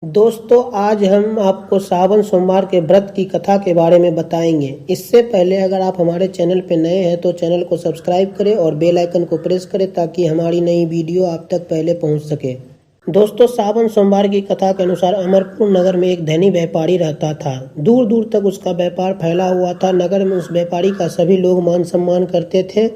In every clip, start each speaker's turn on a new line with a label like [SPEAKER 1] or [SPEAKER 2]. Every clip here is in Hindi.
[SPEAKER 1] दोस्तों, आज हम आपको सावन सोमवार के व्रत की कथा के बारे में बताएंगे। इससे पहले अगर आप हमारे चैनल पर नए हैं तो चैनल को सब्सक्राइब करें और बेल आइकन को प्रेस करें ताकि हमारी नई वीडियो आप तक पहले पहुंच सके। दोस्तों, सावन सोमवार की कथा के अनुसार अमरपुर नगर में एक धनी व्यापारी रहता था। दूर दूर तक उसका व्यापार फैला हुआ था। नगर में उस व्यापारी का सभी लोग मान सम्मान करते थे।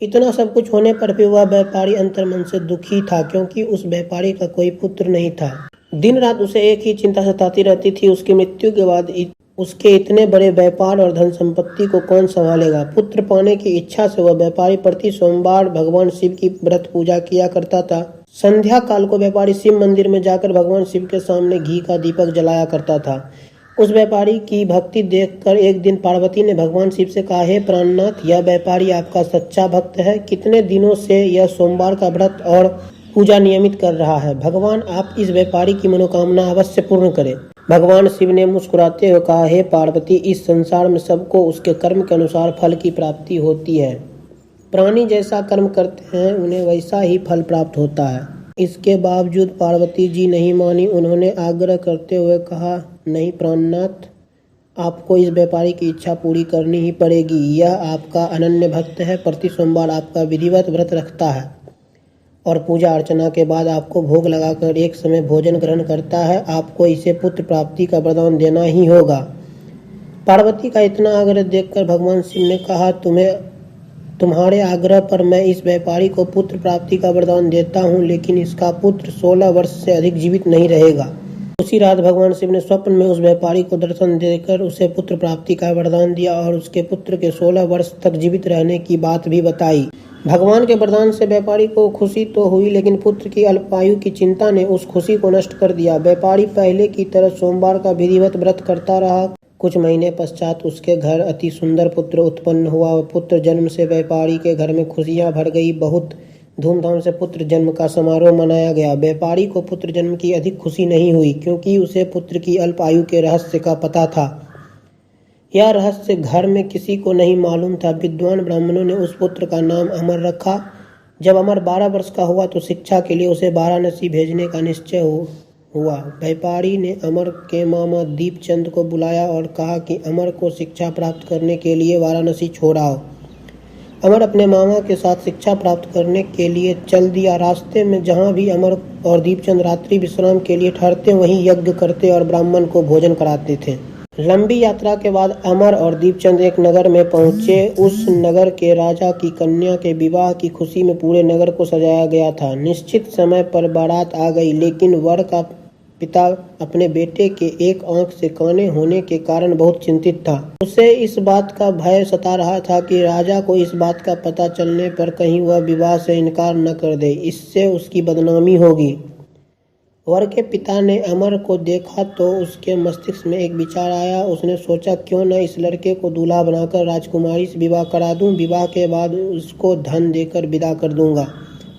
[SPEAKER 1] इतना सब कुछ होने पर भी वह व्यापारी अंतर्मन से दुखी था, क्योंकि उस व्यापारी का कोई पुत्र नहीं था। दिन रात उसे एक ही चिंता सताती रहती थी, उसकी मृत्यु के बाद उसके इतने बड़े व्यापार और धन संपत्ति को कौन संभालेगा। पुत्र पाने की इच्छा से वह व्यापारी प्रति सोमवार भगवान शिव की व्रत पूजा किया करता था। संध्या काल को व्यापारी शिव मंदिर में जाकर भगवान शिव के सामने घी का दीपक जलाया करता था। उस व्यापारी की भक्ति देखकर एक दिन पार्वती ने भगवान शिव से कहा, हे प्राणनाथ, यह व्यापारी आपका सच्चा भक्त है। कितने दिनों से यह सोमवार का व्रत और पूजा नियमित कर रहा है। भगवान, आप इस व्यापारी की मनोकामना अवश्य पूर्ण करें। भगवान शिव ने मुस्कुराते हुए कहा, हे पार्वती, इस संसार में सबको उसके कर्म के अनुसार फल की प्राप्ति होती है। प्राणी जैसा कर्म करते हैं उन्हें वैसा ही फल प्राप्त होता है। इसके बावजूद पार्वती जी नहीं मानी। उन्होंने आग्रह करते हुए कहा, नहीं प्राणनाथ, आपको इस व्यापारी की इच्छा पूरी करनी ही पड़ेगी। यह आपका अनन्य भक्त है। प्रति सोमवार आपका विधिवत व्रत रखता है और पूजा अर्चना के बाद आपको भोग लगाकर एक समय भोजन ग्रहण करता है। आपको इसे पुत्र प्राप्ति का वरदान देना ही होगा। पार्वती का इतना आग्रह देखकर भगवान शिव ने कहा, तुम्हारे आग्रह पर मैं इस व्यापारी को पुत्र प्राप्ति का वरदान देता हूँ, लेकिन इसका पुत्र 16 वर्ष से अधिक जीवित नहीं रहेगा। उसी रात भगवान शिव ने स्वप्न में उस व्यापारी को दर्शन देकर उसे पुत्र प्राप्ति का वरदान दिया और उसके पुत्र के 16 वर्ष तक जीवित रहने की बात भी बताई। भगवान के वरदान से व्यापारी को खुशी तो हुई, लेकिन पुत्र की अल्पायु की चिंता ने उस खुशी को नष्ट कर दिया। व्यापारी पहले की तरह सोमवार का विधिवत व्रत करता रहा। कुछ महीने पश्चात उसके घर अति सुंदर पुत्र उत्पन्न हुआ। पुत्र जन्म से व्यापारी के घर में खुशियां भर गई। बहुत धूमधाम से पुत्र जन्म का समारोह मनाया गया। व्यापारी को पुत्र जन्म की अधिक खुशी नहीं हुई, क्योंकि उसे पुत्र की अल्प आयु के रहस्य का पता था। यह रहस्य घर में किसी को नहीं मालूम था। विद्वान ब्राह्मणों ने उस पुत्र का नाम अमर रखा। जब अमर 12 वर्ष का हुआ तो शिक्षा के लिए उसे वाराणसी भेजने का निश्चय हुआ। व्यापारी ने अमर के मामा दीपचंद को बुलाया और कहा कि अमर को शिक्षा प्राप्त करने के लिए वाराणसी छोड़ आओ। अमर अपने मामा के साथ शिक्षा प्राप्त करने के लिए चल दिया। रास्ते में जहाँ भी अमर और दीपचंद रात्रि विश्राम के लिए ठहरते वहीं यज्ञ करते और ब्राह्मण को भोजन कराते थे। लंबी यात्रा के बाद अमर और दीपचंद एक नगर में पहुंचे। उस नगर के राजा की कन्या के विवाह की खुशी में पूरे नगर को सजाया गया था। निश्चित समय पर बारात आ गई, लेकिन वर का पिता अपने बेटे के एक आंख से काने होने के कारण बहुत चिंतित था। उसे इस बात का भय सता रहा था कि राजा को इस बात का पता चलने पर कहीं वह विवाह से इनकार न कर दे, इससे उसकी बदनामी होगी। वर के पिता ने अमर को देखा तो उसके मस्तिष्क में एक विचार आया। उसने सोचा, क्यों न इस लड़के को दूल्हा बनाकर राजकुमारी से विवाह करा दूं। विवाह के बाद उसको धन देकर विदा कर दूंगा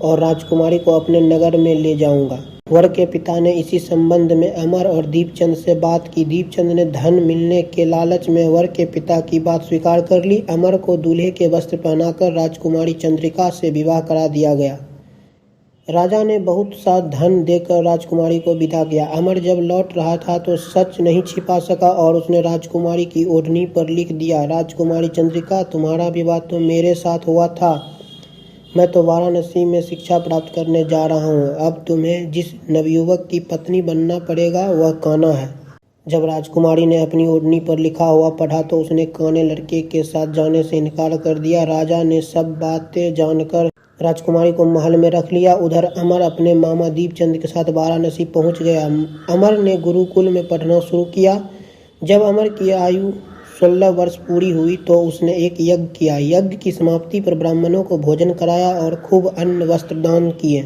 [SPEAKER 1] और राजकुमारी को अपने नगर में ले जाऊंगा। वर के पिता ने इसी संबंध में अमर और दीपचंद से बात की। दीपचंद ने धन मिलने के लालच में वर के पिता की बात स्वीकार कर ली। अमर को दूल्हे के वस्त्र पहनाकर राजकुमारी चंद्रिका से विवाह करा दिया गया। राजा ने बहुत सा धन देकर राजकुमारी को विदा किया। अमर जब लौट रहा था तो सच नहीं छिपा सका और उसने राजकुमारी की ओढ़नी पर लिख दिया, राजकुमारी चंद्रिका, तुम्हारा विवाह तो मेरे साथ हुआ था। मैं तो वाराणसी में शिक्षा प्राप्त करने जा रहा हूँ। अब तुम्हें जिस नवयुवक की पत्नी बनना पड़ेगा वह काना है। जब राजकुमारी ने अपनी ओढ़नी पर लिखा हुआ पढ़ा तो उसने काने लड़के के साथ जाने से इनकार कर दिया। राजा ने सब बातें जानकर राजकुमारी को महल में रख लिया। उधर अमर अपने मामा दीपचंद के साथ वाराणसी पहुंच गया। अमर ने गुरुकुल में पढ़ना शुरू किया। जब अमर की आयु 16 वर्ष पूरी हुई तो उसने एक यज्ञ किया। यज्ञ की समाप्ति पर ब्राह्मणों को भोजन कराया और खूब अन्न वस्त्र दान किए।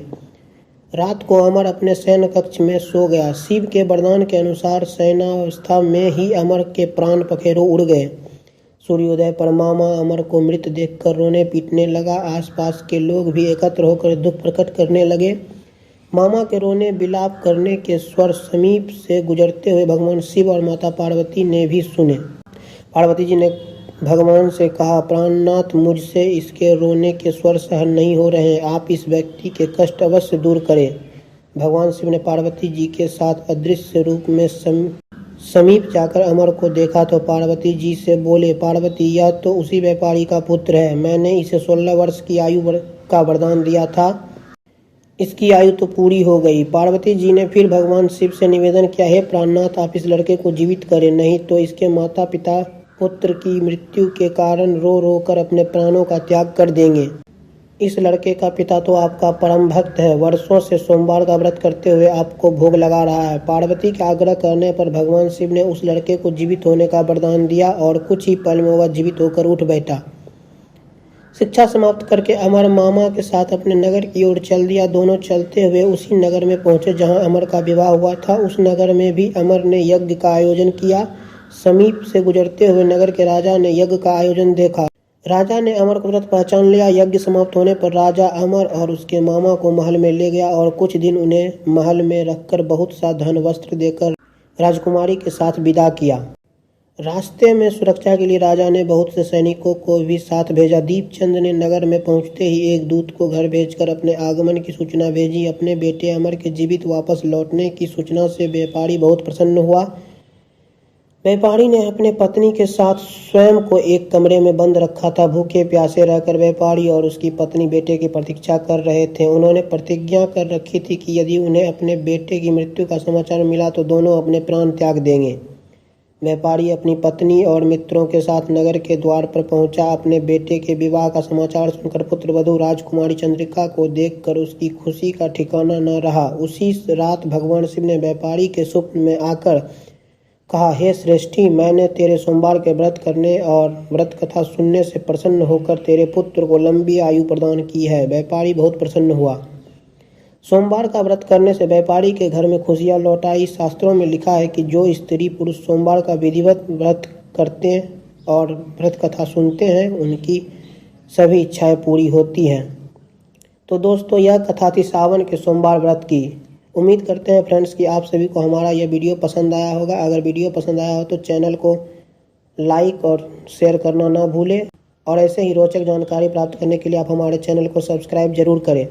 [SPEAKER 1] रात को अमर अपने शयन कक्ष में सो गया। शिव के वरदान के अनुसार शयनावस्था में ही अमर के प्राण पखेरु उड़ गए। सूर्योदय पर मामा अमर को मृत देखकर रोने पीटने लगा। आसपास के लोग भी एकत्र होकर दुख प्रकट करने लगे। मामा के रोने विलाप करने के स्वर समीप से गुजरते हुए भगवान शिव और माता पार्वती ने भी सुने। पार्वती जी ने भगवान से कहा, प्राणनाथ, मुझसे इसके रोने के स्वर सहन नहीं हो रहे। आप इस व्यक्ति के कष्ट अवश्य दूर करें। भगवान शिव ने पार्वती जी के साथ अदृश्य रूप में समीप जाकर अमर को देखा तो पार्वती जी से बोले, पार्वती यह तो उसी व्यापारी का पुत्र है, मैंने इसे 16 वर्ष की आयु का वरदान दिया था, इसकी आयु तो पूरी हो गई। पार्वती जी ने फिर भगवान शिव से निवेदन किया, हे प्राणनाथ आप इस लड़के को जीवित करें, नहीं तो इसके माता पिता पुत्र की मृत्यु के कारण रो रो कर अपने प्राणों का त्याग कर देंगे। इस लड़के का पिता तो आपका परम भक्त है, वर्षों से सोमवार का व्रत करते हुए आपको भोग लगा रहा है। पार्वती के आग्रह करने पर भगवान शिव ने उस लड़के को जीवित होने का वरदान दिया और कुछ ही पल में वह जीवित होकर उठ बैठा। शिक्षा समाप्त करके अमर मामा के साथ अपने नगर की ओर चल दिया। दोनों चलते हुए उसी नगर में पहुंचे जहां अमर का विवाह हुआ था। उस नगर में भी अमर ने यज्ञ का आयोजन किया। समीप से गुजरते हुए नगर के राजा ने यज्ञ का आयोजन देखा। राजा ने अमर को तुरंत पहचान लिया। यज्ञ समाप्त होने पर राजा अमर और उसके मामा को महल में ले गया और कुछ दिन उन्हें महल में रखकर बहुत सा धन वस्त्र देकर राजकुमारी के साथ विदा किया। रास्ते में सुरक्षा के लिए राजा ने बहुत से सैनिकों को भी साथ भेजा। दीपचंद ने नगर में पहुंचते ही एक दूत को घर भेजकर अपने आगमन की सूचना भेजी। अपने बेटे अमर के जीवित वापस लौटने की सूचना से व्यापारी बहुत प्रसन्न हुआ। व्यापारी ने अपने पत्नी के साथ स्वयं को एक कमरे में बंद रखा था। भूखे प्यासे रहकर व्यापारी और उसकी पत्नी बेटे की प्रतीक्षा कर रहे थे। उन्होंने प्रतिज्ञा कर रखी थी कि यदि उन्हें अपने बेटे की मृत्यु का समाचार मिला तो दोनों अपने प्राण त्याग देंगे। व्यापारी अपनी पत्नी और मित्रों के साथ नगर के द्वार पर पहुंचा। अपने बेटे के विवाह का समाचार सुनकर पुत्रवधू राजकुमारी चंद्रिका को देखकर उसकी खुशी का ठिकाना न रहा। उसी रात भगवान शिव ने व्यापारी के स्वप्न में आकर कहा, हे श्रेष्ठी, मैंने तेरे सोमवार के व्रत करने और व्रत कथा सुनने से प्रसन्न होकर तेरे पुत्र को लंबी आयु प्रदान की है। व्यापारी बहुत प्रसन्न हुआ। सोमवार का व्रत करने से व्यापारी के घर में खुशियां लौट आई। शास्त्रों में लिखा है कि जो स्त्री पुरुष सोमवार का विधिवत व्रत करते हैं और व्रत कथा सुनते हैं उनकी सभी इच्छाएं पूरी होती हैं। तो दोस्तों यह कथा थी सावन के सोमवार व्रत की। उम्मीद करते हैं फ्रेंड्स कि आप सभी को हमारा यह वीडियो पसंद आया होगा। अगर वीडियो पसंद आया हो तो चैनल को लाइक और शेयर करना ना भूलें और ऐसे ही रोचक जानकारी प्राप्त करने के लिए आप हमारे चैनल को सब्सक्राइब जरूर करें।